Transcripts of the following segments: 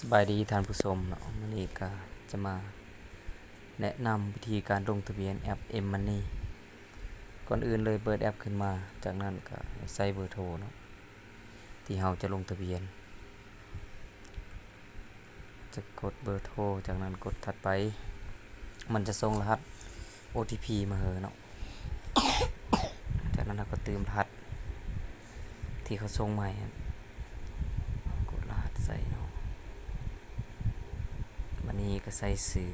สบายดีท่านผู้ชมเนาะวันนี้ก็จะมาแนะนำวิธีการลงทะเบียนแอป M-Money ก่อนอื่นเลยเปิดแอปขึ้นมาจากนั้นก็ใส่เบอร์โทรเนาะที่เราจะลงทะเบียนจะกดเบอร์โทรจากนั้นกดถัดไปมันจะส่งรหัส OTP มาเหเนาะจากนั้นเราก็เติมรหัสที่เขาส่งมาให้กดรหัสใส่เนาะวันนี้ก็ใส่ชื่อ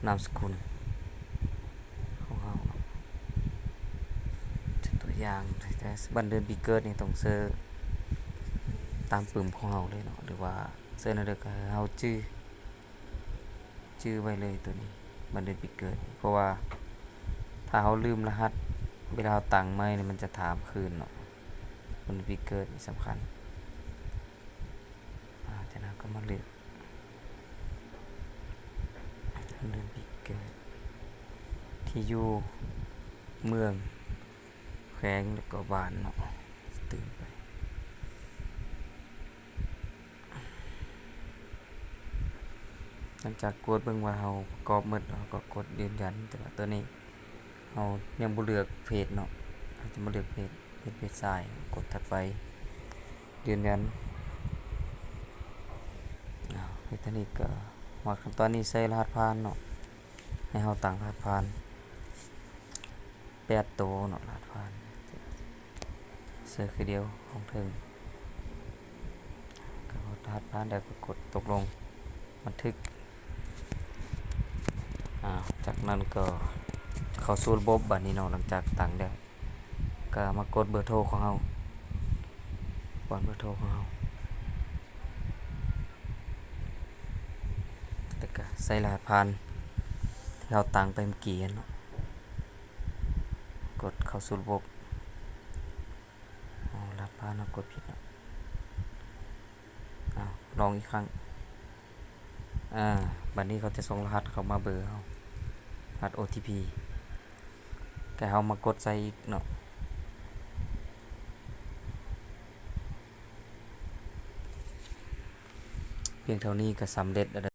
นามสกุลของเราเนาะตัวอย่างแต่วันเดือนปีเกิดนี่ต้องเสิร์ชตามปึ่มของเราเลยเนาะหรือว่าเสิร์ชในเรื่องเราชื่อไว้เลยตัวนี้วันเดือนปีเกิดเพราะว่าถ้าเราลืมรหัสเวลาเราตั้งใหม่นี่มันจะถามคืนเนาะวันเดือนปีเกิดนี่สำคัญจากนั้นก็มาเลือกวันเดือนปีเกิดที่อยู่เมืองแขวงแล้วก็บ้านเนาะตื่นไปหลังจากกดเบิ่งว่าเราประกอบหมดเราก็กดยืนยันแต่ว่าตัวนี้เรายังบ่เลือกเพจเนาะเราจะมาเลือกเพจเป็นเพจซ้ายกดถัดไปยืนยันเพจนี้ก็หมดขั้นตอนนี้ใส่รหัสผ่านเนาะให้เราตั้งรหัสผ่าน8ตัวเนาะรหัสผ่านเสิร์ชคือเดียวของถึงก็กดรหัสผ่านแล้วก็กดตกลงบันทึกจากนั้นก็เข้าสู่ระบบบัดนี้เนาะหลังจากตั้งแล้วก็มากดเบอร์โทรของเราป้อนเบอร์โทรของเราแล้วก็ใส่รหัสผ่านที่เราตั้งไปเมื่อกี้เนาะกดเข้าสู่ระบบรหัสผ่านเรากดผิดเนาะลองอีกครั้งบัดนี้เขาจะส่งรหัสเข้ามาเบอร์เรารหัส OTP แต่เรามากดใส่อีกเนาะเพียงเท่านี้ก็สำเร็จแล้ว